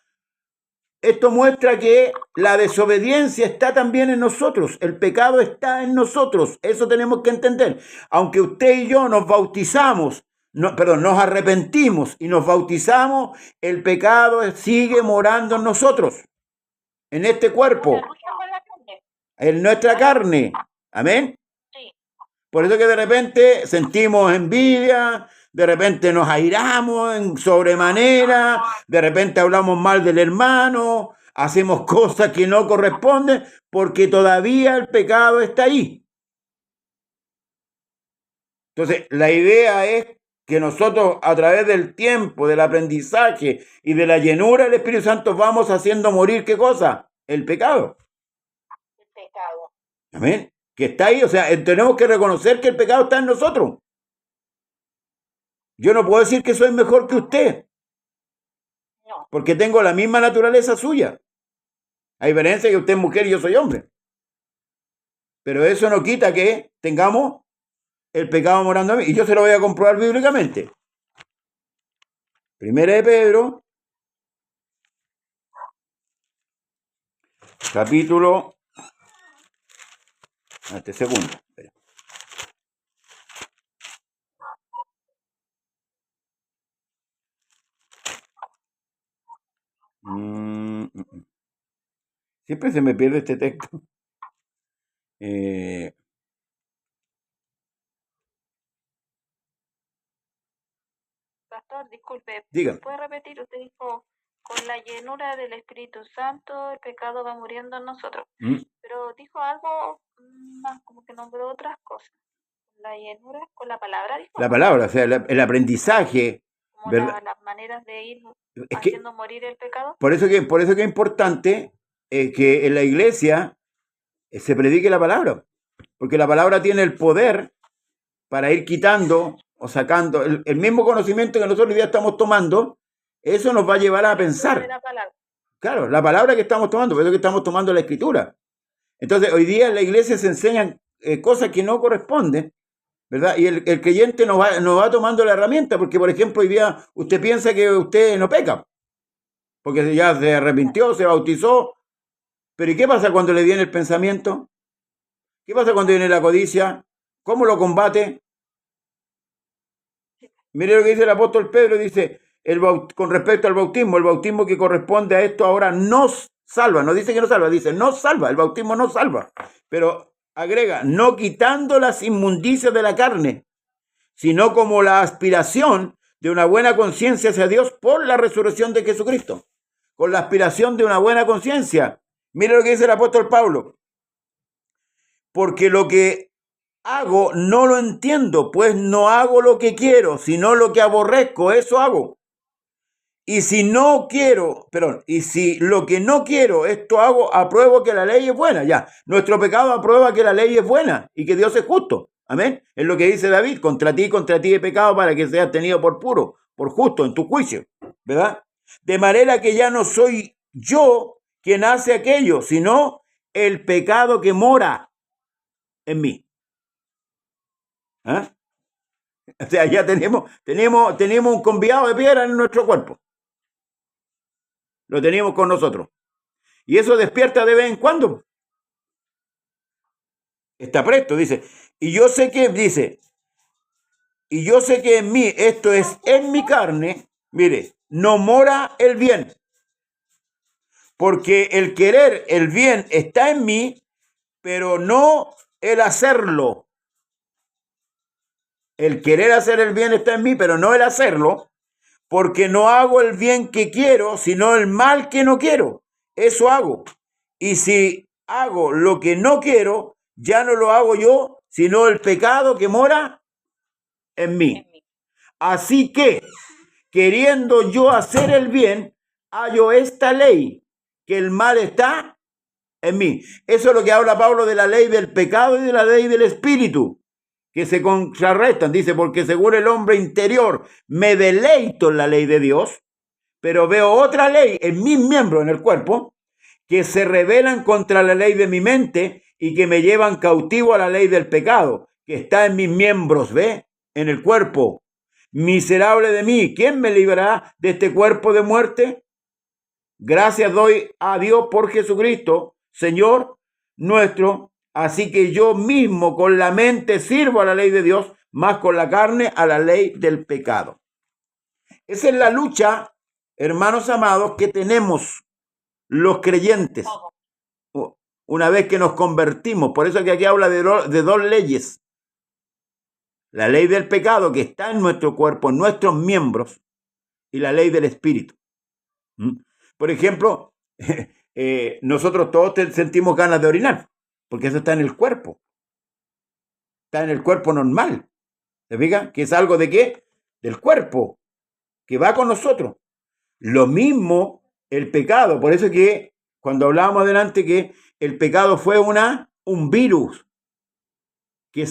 Esto muestra que la desobediencia está también en nosotros. El pecado está en nosotros. Eso tenemos que entender. Aunque usted y yo nos bautizamos, nos arrepentimos y nos bautizamos, el pecado sigue morando en nosotros, en este cuerpo, en nuestra carne. Amén. Sí. Por eso que de repente sentimos envidia, de repente nos airamos en sobremanera, de repente hablamos mal del hermano, hacemos cosas que no corresponden, porque todavía el pecado está ahí. Entonces, la idea es que nosotros a través del tiempo, del aprendizaje y de la llenura del Espíritu Santo vamos haciendo morir, ¿qué cosa? El pecado. El pecado. Amén. Que está ahí, o sea, tenemos que reconocer que el pecado está en nosotros. Yo no puedo decir que soy mejor que usted, No. porque tengo la misma naturaleza suya. A diferencia que usted es mujer y yo soy hombre. Pero eso no quita que tengamos el pecado morando en mí. Y yo se lo voy a comprobar bíblicamente. Primera de Pedro, capítulo... segundo. Siempre se me pierde este texto. Pastor, disculpe, Dígame. ¿puede repetir? Usted dijo, con la llenura del Espíritu Santo el pecado va muriendo en nosotros. Pero dijo algo más, como que nombró otras cosas. La llenura, con la palabra, dijo. La palabra, o sea, el aprendizaje. Como ¿verdad? las maneras de ir Es que, haciendo morir el pecado. por eso que es importante que en la iglesia se predique la palabra. Porque la palabra tiene el poder para ir quitando o sacando el mismo conocimiento que nosotros hoy día estamos tomando. Eso nos va a llevar a pensar. Claro, la palabra que estamos tomando, por eso que estamos tomando la escritura. Entonces, hoy día en la iglesia se enseñan cosas que no corresponden, ¿verdad? Y el creyente nos va tomando la herramienta, porque, por ejemplo, hoy día usted piensa que usted no peca, porque ya se arrepintió, se bautizó. Pero ¿y qué pasa cuando le viene el pensamiento? ¿Qué pasa cuando viene la codicia? ¿Cómo lo combate? Mire lo que dice el apóstol Pedro, dice, con respecto al bautismo, el bautismo que corresponde a esto ahora nos salva. No dice que no salva, dice no salva, el bautismo no salva. Pero agrega, no quitando las inmundicias de la carne, sino como la aspiración de una buena conciencia hacia Dios por la resurrección de Jesucristo. Con la aspiración de una buena conciencia. Mire lo que dice el apóstol Pablo. Porque lo que hago no lo entiendo, pues no hago lo que quiero, sino lo que aborrezco, eso hago. Y si lo que no quiero, esto hago, apruebo que la ley es buena. Ya, nuestro pecado aprueba que la ley es buena y que Dios es justo. Amén. Es lo que dice David, contra ti he pecado para que seas tenido por puro, por justo en tu juicio, ¿verdad? De manera que ya no soy yo quien hace aquello, sino el pecado que mora en mí. ¿Ah? O sea, ya tenemos un convidado de piedra en nuestro cuerpo. Lo tenemos con nosotros. Y eso despierta de vez en cuando. Está presto, dice. Y yo sé que en mí, esto es en mi carne, mire, no mora el bien. Porque el querer el bien está en mí, pero no el hacerlo. El querer hacer el bien está en mí, pero no el hacerlo. Porque no hago el bien que quiero, sino el mal que no quiero. Eso hago. Y si hago lo que no quiero, ya no lo hago yo, sino el pecado que mora en mí. Así que, queriendo yo hacer el bien, hallo esta ley, que el mal está en mí. Eso es lo que habla Pablo de la ley del pecado y de la ley del espíritu, que se contrarrestan. Dice, porque según el hombre interior me deleito en la ley de Dios, pero veo otra ley en mis miembros, en el cuerpo, que se rebelan contra la ley de mi mente y que me llevan cautivo a la ley del pecado, que está en mis miembros, ¿ve? En el cuerpo. Miserable de mí, ¿quién me librará de este cuerpo de muerte? Gracias doy a Dios por Jesucristo, Señor nuestro. Así que yo mismo con la mente sirvo a la ley de Dios, más con la carne a la ley del pecado. Esa es la lucha, hermanos amados, que tenemos los creyentes una vez que nos convertimos. Por eso que aquí habla de dos leyes. La ley del pecado que está en nuestro cuerpo, en nuestros miembros, y la ley del espíritu. Por ejemplo, nosotros todos sentimos ganas de orinar, porque eso está en el cuerpo. Está en el cuerpo normal. ¿Se fija? ¿Que es algo de qué? Del cuerpo, que va con nosotros. Lo mismo el pecado. Por eso que cuando hablábamos adelante que el pecado fue un virus que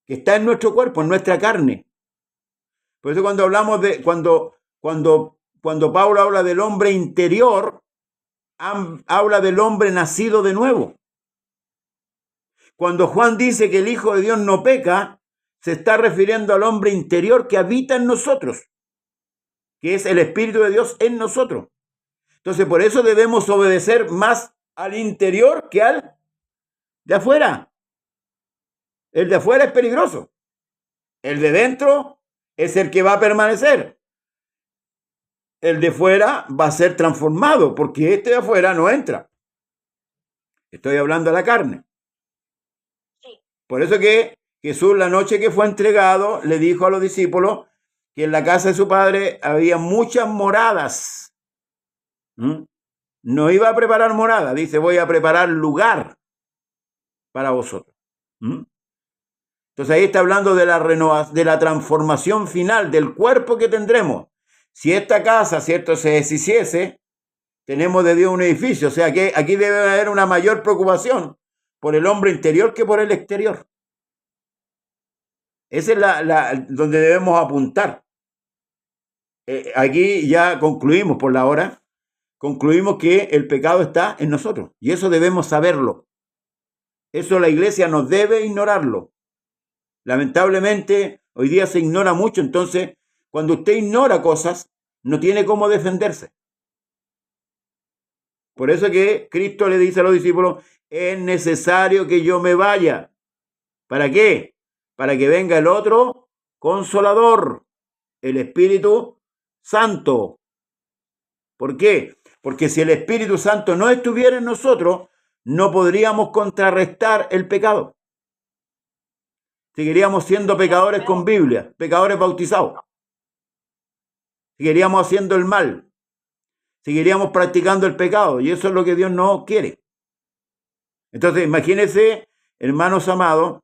está en nuestro cuerpo, en nuestra carne. Por eso cuando hablamos de cuando Pablo habla del hombre interior, habla del hombre nacido de nuevo. Cuando Juan dice que el Hijo de Dios no peca, se está refiriendo al hombre interior que habita en nosotros, que es el Espíritu de Dios en nosotros. Entonces, por eso debemos obedecer más al interior que al de afuera. El de afuera es peligroso. El de dentro es el que va a permanecer. el de fuera va a ser transformado, porque este de afuera no entra. Estoy hablando de la carne. Sí. Por eso que Jesús, la noche que fue entregado, le dijo a los discípulos que en la casa de su padre había muchas moradas. No iba a preparar morada, dice, voy a preparar lugar para vosotros. Entonces ahí está hablando de de la transformación final del cuerpo que tendremos. Si esta casa, ¿cierto?, se deshiciese, tenemos de Dios un edificio. O sea que aquí debe haber una mayor preocupación por el hombre interior que por el exterior. Esa es donde debemos apuntar. Aquí ya concluimos por la hora. Concluimos que el pecado está en nosotros. Y eso debemos saberlo. Eso la iglesia no debe ignorarlo. Lamentablemente, hoy día se ignora mucho. Entonces, cuando usted ignora cosas, no tiene cómo defenderse. Por eso que Cristo le dice a los discípulos, es necesario que yo me vaya. ¿Para qué? Para que venga el otro consolador, el Espíritu Santo. ¿Por qué? Porque si el Espíritu Santo no estuviera en nosotros, no podríamos contrarrestar el pecado. Seguiríamos siendo pecadores con Biblia, pecadores bautizados. Seguiríamos haciendo el mal. Seguiríamos practicando el pecado. Y eso es lo que Dios no quiere. Entonces, imagínense, hermanos amados,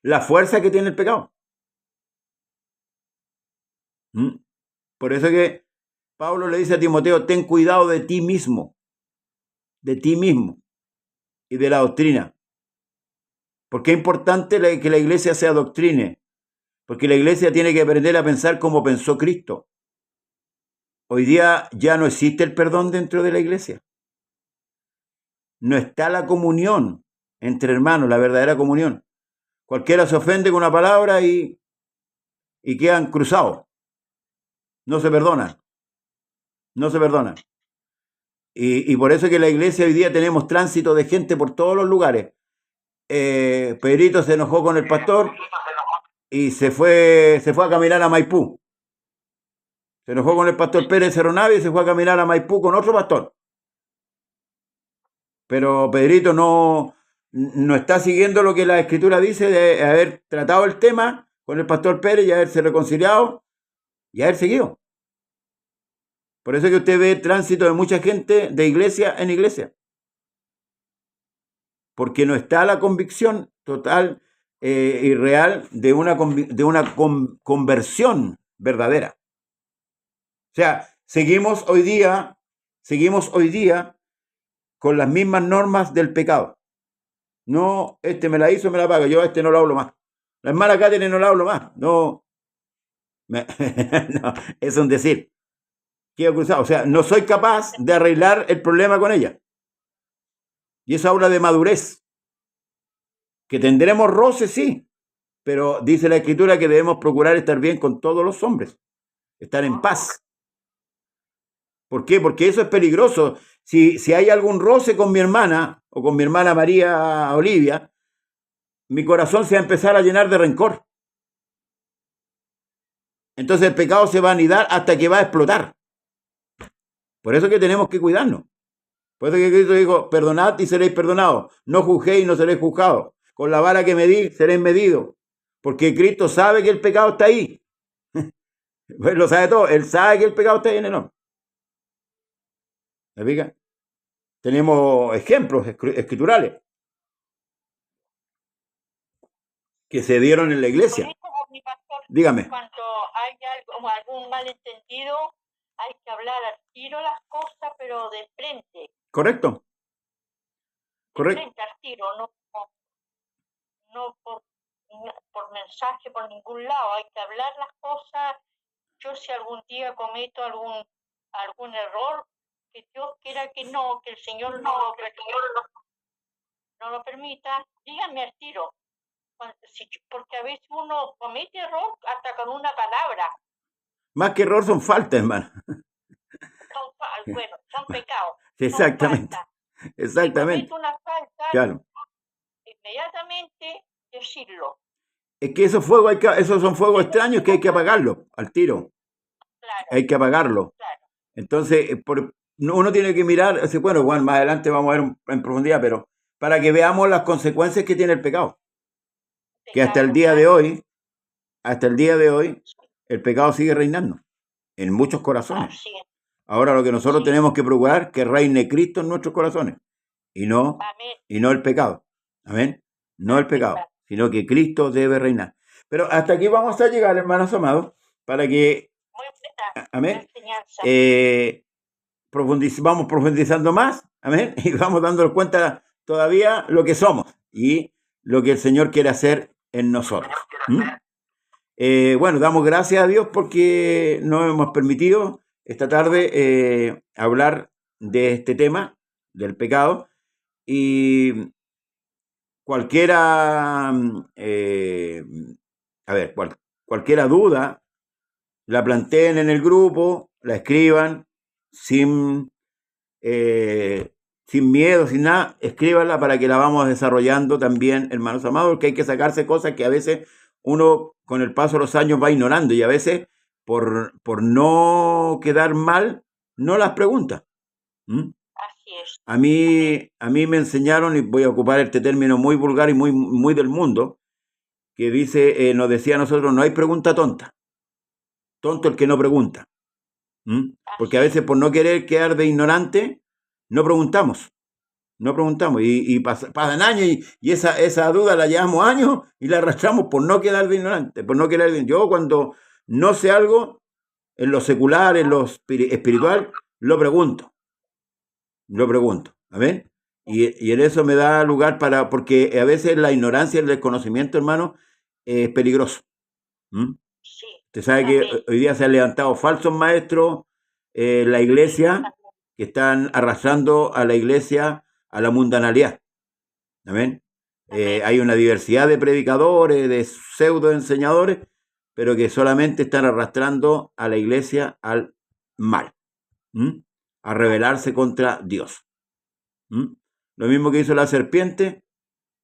la fuerza que tiene el pecado. Por eso que Pablo le dice a Timoteo, ten cuidado de ti mismo y de la doctrina. Porque es importante que la iglesia se adoctrine, porque la iglesia tiene que aprender a pensar como pensó Cristo. Hoy día ya no existe el perdón dentro de la iglesia. No está la comunión entre hermanos, la verdadera comunión. Cualquiera se ofende con una palabra y quedan cruzados. No se perdonan. No se perdonan. Y por eso que en la iglesia hoy día tenemos tránsito de gente por todos los lugares. Pedrito se enojó con el pastor y se fue a caminar a Maipú. Se enojó con el pastor Pérez Cerronavi y se fue a caminar a Maipú con otro pastor. Pero Pedrito no está siguiendo lo que la Escritura dice de haber tratado el tema con el pastor Pérez y haberse reconciliado y haber seguido. Por eso es que usted ve tránsito de mucha gente de iglesia en iglesia. Porque no está la convicción total y real de una conversión verdadera. O sea, seguimos hoy día con las mismas normas del pecado. No, este me la hizo, me la paga, yo a este no lo hablo más. La hermana Catherine no la hablo más. No, no, es un decir. Quedo cruzado. O sea, no soy capaz de arreglar el problema con ella. Y eso habla de madurez. Que tendremos roces, sí, pero dice la Escritura que debemos procurar estar bien con todos los hombres, estar en paz. ¿Por qué? Porque eso es peligroso. Si hay algún roce con mi hermana o con mi hermana María Olivia, mi corazón se va a empezar a llenar de rencor. Entonces el pecado se va a anidar hasta que va a explotar. Por eso que tenemos que cuidarnos. Por eso que Cristo dijo, perdonad y seréis perdonados. No juzguéis y no seréis juzgados. Con la vara que medí, seréis medidos. Porque Cristo sabe que el pecado está ahí. Pues lo sabe todo. Él sabe que el pecado está ahí en el hombre. ¿Me fija? Tenemos ejemplos escriturales que se dieron en la iglesia. Dígame. Cuando hay algún malentendido, hay que hablar al tiro las cosas, pero de frente. Correcto. Correcto. De frente al tiro, no por mensaje, por ningún lado. Hay que hablar las cosas. Yo si algún día cometo algún error, que Dios quiera que no, que el Señor no lo permita, díganme al tiro. Porque a veces uno comete error hasta con una palabra. Más que error son faltas, hermano. Son pecados. Exactamente. Son exactamente. Si comete una falta, claro. Inmediatamente decirlo. Es que esos son fuegos extraños que hay que apagarlos al tiro. hay que apagarlo. Entonces, uno tiene que mirar, bueno, Juan, más adelante vamos a ver en profundidad, pero para que veamos las consecuencias que tiene el pecado. Que hasta el día de hoy, el pecado sigue reinando en muchos corazones. Ahora lo que nosotros tenemos que procurar es que reine Cristo en nuestros corazones y no el pecado. Amén. No el pecado, sino que Cristo debe reinar. Pero hasta aquí vamos a llegar, hermanos amados, para que, amén, vamos profundizando más, amén, y vamos dándonos cuenta todavía lo que somos y lo que el Señor quiere hacer en nosotros. Bueno, damos gracias a Dios porque nos hemos permitido esta tarde hablar de este tema, del pecado, y cualquiera duda la planteen en el grupo, la escriban sin miedo, sin nada, escríbanla para que la vamos desarrollando también, hermanos amados, porque hay que sacarse cosas que a veces uno con el paso de los años va ignorando y a veces por no quedar mal no las pregunta. Así es. A mí me enseñaron, y voy a ocupar este término muy vulgar y muy del mundo, que dice, nos decía a nosotros, no hay pregunta tonta. Tonto el que no pregunta. Porque a veces por no querer quedar de ignorante, no preguntamos. Y pasan años y esa duda la llevamos años y la arrastramos por no quedar de ignorante. Yo cuando no sé algo, en lo secular, en lo espiritual, lo pregunto. ¿Amén? Y en eso me da lugar porque a veces la ignorancia y el desconocimiento, hermano, es peligroso. Sí. Usted sabe que hoy día se han levantado falsos maestros en la iglesia que están arrastrando a la iglesia a la mundanalidad. ¿Amén? Hay una diversidad de predicadores, de pseudo enseñadores, pero que solamente están arrastrando a la iglesia al mal, a rebelarse contra Dios. Lo mismo que hizo la serpiente,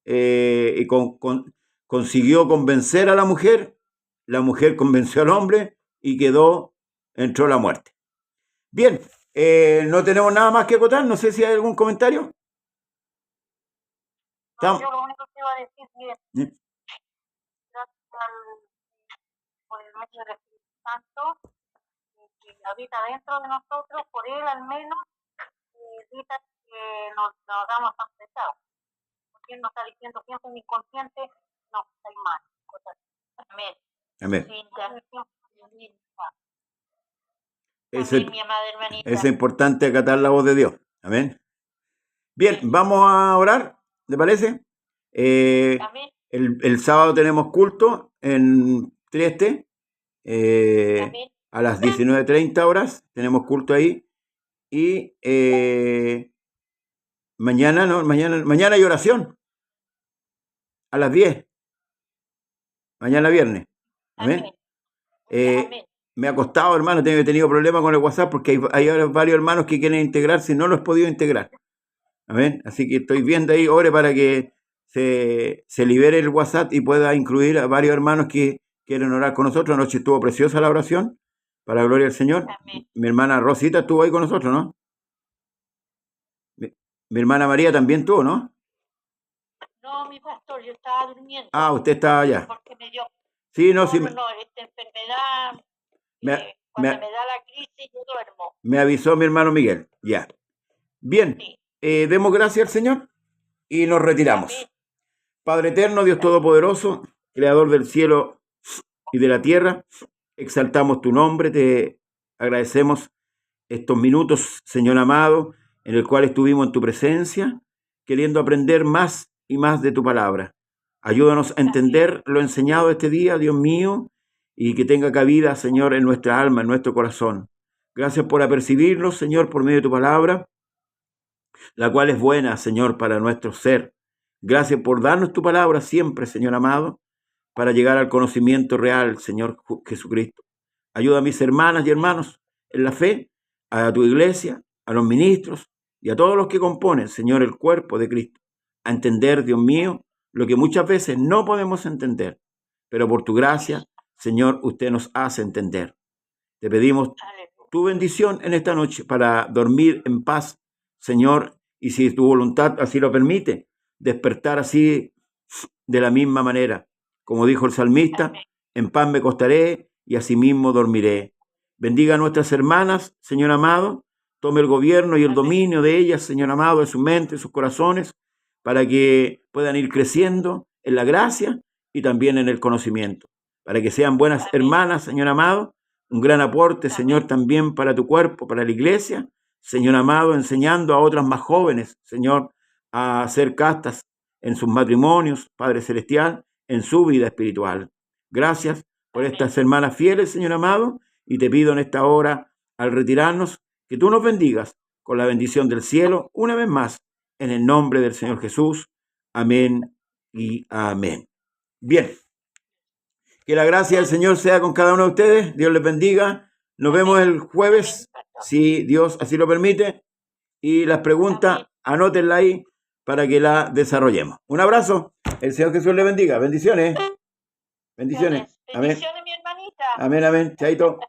y consiguió convencer a la mujer convenció al hombre y entró la muerte. Bien, no tenemos nada más que acotar, no sé si hay algún comentario. No, yo lo único que iba a decir es, gracias por el medio del Espíritu Santo, que habita dentro de nosotros, por él al menos, evita que nos hagamos afectados. Porque él nos está diciendo siempre en inconsciente, no, está mal. Amén. Amén. Amén, mi amada hermanita. Es importante acatar la voz de Dios. Amén. Bien, vamos a orar, ¿te parece? Amén. El sábado tenemos culto en Trieste. A las 19:30 horas tenemos culto ahí. Y mañana hay oración a las 10. Mañana viernes. Amén. Me ha costado, hermano, he tenido problemas con el WhatsApp porque hay varios hermanos que quieren integrarse y no los he podido integrar. Amén. Así que estoy viendo ahí, ore para que se libere el WhatsApp y pueda incluir a varios hermanos que quieren orar con nosotros. Anoche estuvo preciosa la oración, para la gloria del Señor. Amén. Mi hermana Rosita estuvo ahí con nosotros, ¿no? Mi hermana María también estuvo, ¿no? No, mi pastor, yo estaba durmiendo. Ah, usted estaba allá. Porque me dio... Sí, no, esta enfermedad, cuando me da la crisis, yo duermo. Me avisó mi hermano Miguel, ya. Bien, sí. Demos gracias al Señor y nos retiramos. Amén. Padre eterno, Dios todopoderoso, creador del cielo y de la tierra, exaltamos tu nombre, te agradecemos estos minutos, Señor amado, en el cual estuvimos en tu presencia, queriendo aprender más y más de tu palabra. Ayúdanos a entender lo enseñado este día, Dios mío, y que tenga cabida, Señor, en nuestra alma, en nuestro corazón. Gracias por apercibirnos, Señor, por medio de tu palabra, la cual es buena, Señor, para nuestro ser. Gracias por darnos tu palabra siempre, Señor amado, para llegar al conocimiento real, Señor Jesucristo. Ayuda a mis hermanas y hermanos en la fe, a tu iglesia, a los ministros y a todos los que componen, Señor, el cuerpo de Cristo, a entender, Dios mío, lo que muchas veces no podemos entender, pero por tu gracia, Señor, usted nos hace entender. Te pedimos Aleluya. tu bendición en esta noche para dormir en paz, Señor, y si tu voluntad así lo permite, despertar así de la misma manera. Como dijo el salmista, Amén. en paz me acostaré y asimismo dormiré. Bendiga a nuestras hermanas, Señor amado, tome el gobierno y el Amén. dominio de ellas, Señor amado, de su mente, de sus corazones, para que puedan ir creciendo en la gracia y también en el conocimiento, para que sean buenas Amén. hermanas, Señor amado, un gran aporte, Amén. Señor, también para tu cuerpo, para la iglesia, Señor amado, enseñando a otras más jóvenes, Señor, a ser castas en sus matrimonios, Padre Celestial, en su vida espiritual. Gracias por Amén. estas hermanas fieles, Señor amado, y te pido en esta hora, al retirarnos, que tú nos bendigas con la bendición del cielo, una vez más, en el nombre del Señor Jesús. Amén y amén. Bien. Que la gracia del Señor sea con cada uno de ustedes. Dios les bendiga. Nos Amén. vemos el jueves, Amén, pastor. si Dios así lo permite. Y las preguntas, Amén. anótenla ahí para que la desarrollemos. Un abrazo. El Señor Jesús les bendiga. Bendiciones. Bendiciones. Bendiciones. Amén. Bendiciones, mi hermanita. Amén, amén. Chaito.